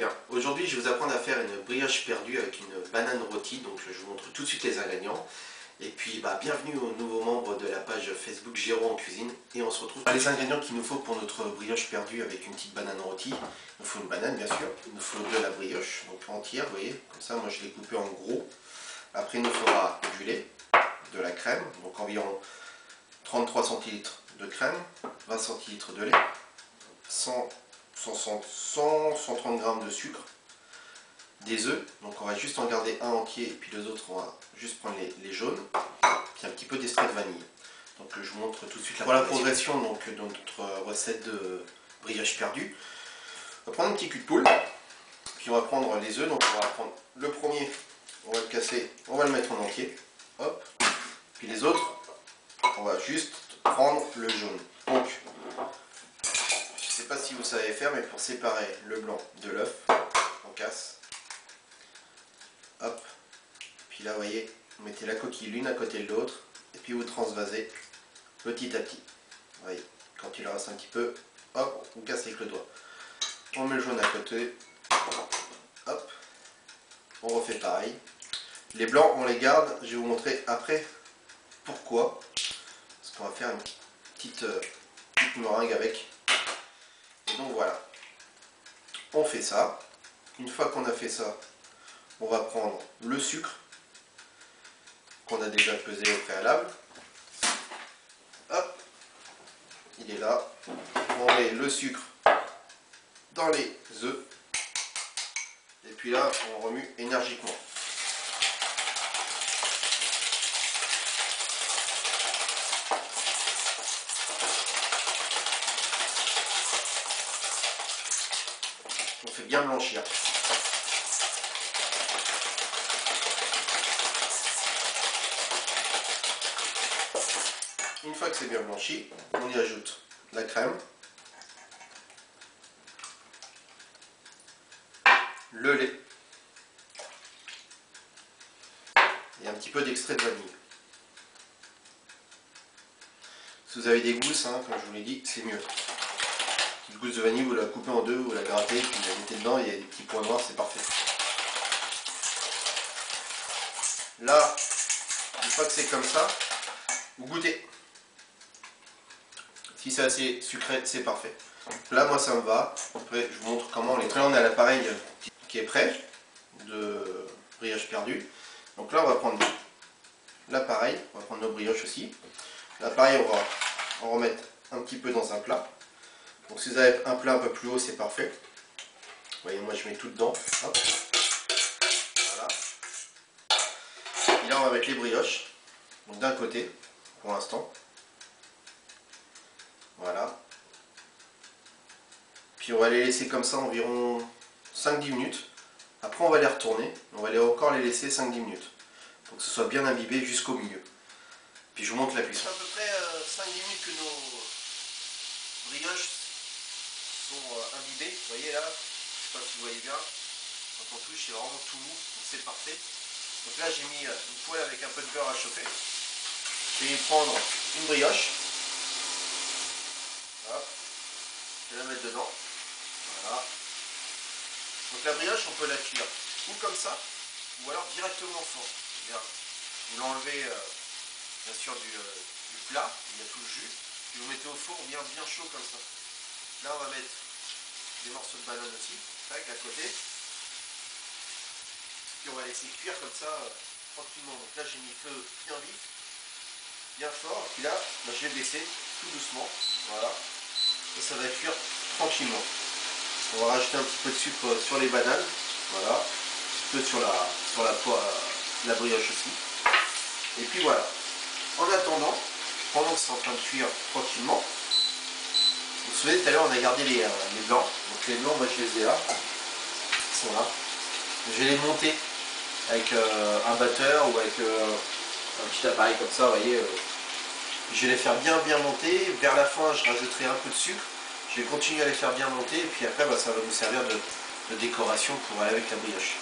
Bien, aujourd'hui je vais vous apprendre à faire une brioche perdue avec une banane rôtie, donc je vous montre tout de suite les ingrédients. Et puis bienvenue aux nouveaux membres de la page Facebook Géraud en cuisine, et on se retrouve. Les ingrédients qu'il nous faut pour notre brioche perdue avec une petite banane rôtie: il nous faut une banane bien sûr, il nous faut de la brioche, donc entière, vous voyez, comme ça, moi je l'ai coupé en gros. Après il nous faudra du lait, de la crème, donc environ 33 centilitres de crème, 20 centilitres de lait, 130 g de sucre, des œufs, donc on va juste en garder un entier et puis les autres on va juste prendre les jaunes, puis un petit peu d'extrait de vanille. Donc je vous montre tout de suite la progression donc, de notre recette de brioche perdue. On va prendre un petit cul de poule, puis on va prendre les œufs, donc on va prendre le premier, on va le casser, on va le mettre en entier, hop, puis les autres, on va juste prendre le jaune. Donc, je ne sais pas si vous savez faire, mais pour séparer le blanc de l'œuf, on casse, hop, puis là vous voyez, vous mettez la coquille l'une à côté de l'autre, et puis vous transvasez petit à petit. Vous voyez, quand il en reste un petit peu, hop, on casse avec le doigt. On met le jaune à côté, hop, on refait pareil. Les blancs, on les garde, je vais vous montrer après pourquoi. Parce qu'on va faire une petite meringue avec. Et donc voilà, on fait ça. Une fois qu'on a fait ça, on va prendre le sucre qu'on a déjà pesé au préalable. Hop, il est là. On met le sucre dans les œufs. Et puis là, on remue énergiquement. On fait bien blanchir. Une fois que c'est bien blanchi, on y ajoute la crème, le lait et un petit peu d'extrait de vanille. Si vous avez des gousses, hein, comme je vous l'ai dit, c'est mieux. Une gousse de vanille, vous la coupez en deux, vous la grattez, puis vous la mettez dedans, il y a des petits points noirs, c'est parfait. Là, une fois que c'est comme ça, vous goûtez. Si c'est assez sucré, c'est parfait. Là, moi, ça me va. Après, je vous montre comment on les traite. Là, on a l'appareil qui est prêt de brioche perdue. Donc là, on va prendre l'appareil, on va prendre nos brioches aussi. L'appareil, on va en remettre un petit peu dans un plat. Donc si vous avez un plat un peu plus haut, c'est parfait. Vous voyez, moi, je mets tout dedans. Hop. Voilà. Et là, on va mettre les brioches. Donc d'un côté, pour l'instant. Voilà. Puis on va les laisser comme ça environ 5-10 minutes. Après on va les retourner. On va encore les laisser 5-10 minutes. Pour que ce soit bien imbibé jusqu'au milieu. Puis je vous montre la cuisson. C'est à peu près 5-10 minutes que nos brioches sont imbibées. Vous voyez là, je ne sais pas si vous voyez bien. Quand on touche, c'est vraiment tout mou. Donc c'est parfait. Donc là j'ai mis une poêle avec un peu de beurre à chauffer. Je vais prendre une brioche. Hop. Je vais la mettre dedans. Voilà. Donc la brioche, on peut la cuire ou comme ça, ou alors directement au four. Vous l'enlevez bien sûr du plat, il y a tout le jus, puis vous mettez au four bien chaud comme ça. Là on va mettre des morceaux de banane aussi, tac, à côté. Puis on va laisser cuire comme ça tranquillement. Donc là j'ai mis le feu bien vif, bien fort, et puis là je vais le laisser tout doucement. Voilà. Et ça va cuire tranquillement. On va rajouter un petit peu de sucre sur les bananes, voilà, un petit peu sur la brioche aussi. Et puis voilà. En attendant, pendant que c'est en train de cuire tranquillement, vous vous souvenez tout à l'heure on a gardé les blancs. Donc les blancs, moi je les ai là. Ils sont là. Je vais les monter avec un batteur ou avec un petit appareil comme ça, vous voyez. Je vais les faire bien monter. Vers la fin, je rajouterai un peu de sucre. Je vais continuer à les faire bien monter. Et puis après, ça va nous servir de décoration pour aller avec la brioche.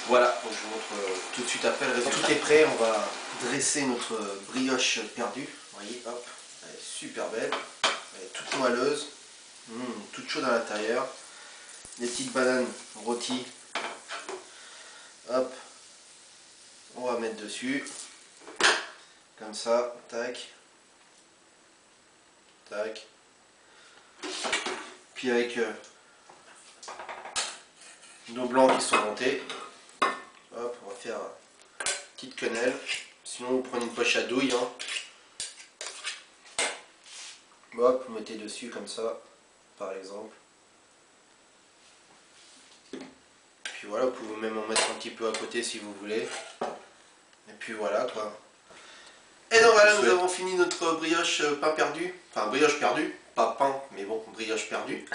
Voilà, donc je vous montre tout de suite après le résultat. Tout est prêt, on va dresser notre brioche perdue. Vous voyez, hop, elle est super belle. Elle est toute moelleuse, toute chaude à l'intérieur. les petites bananes rôties. Hop, on va mettre dessus. Comme ça, tac. Tac. Puis avec nos blancs qui sont montés, hop, on va faire une petite quenelle. Sinon, vous prenez une poche à douille. Hein. Hop, vous mettez dessus comme ça, par exemple. Puis voilà, vous pouvez même en mettre un petit peu à côté si vous voulez. Et puis voilà quoi. Et donc voilà, nous avons fini notre brioche pain perdu. Enfin, brioche perdue. Pas pain, mais bon, brioche perdue.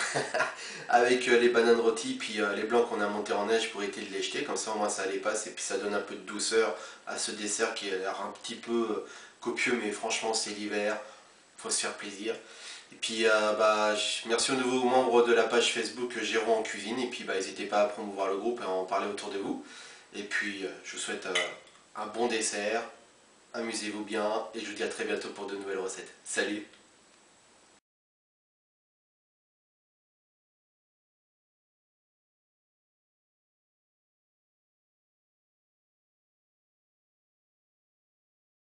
Avec les bananes rôties, puis les blancs qu'on a montés en neige pour éviter de les jeter. Comme ça, au moins, ça les passe. Et puis, ça donne un peu de douceur à ce dessert qui a l'air un petit peu copieux. Mais franchement, c'est l'hiver. Il faut se faire plaisir. Et puis, merci aux nouveaux membres de la page Facebook Géraud en cuisine. Et puis, n'hésitez pas à promouvoir le groupe et à en parler autour de vous. Et puis, je vous souhaite un bon dessert. Amusez-vous bien et je vous dis à très bientôt pour de nouvelles recettes. Salut!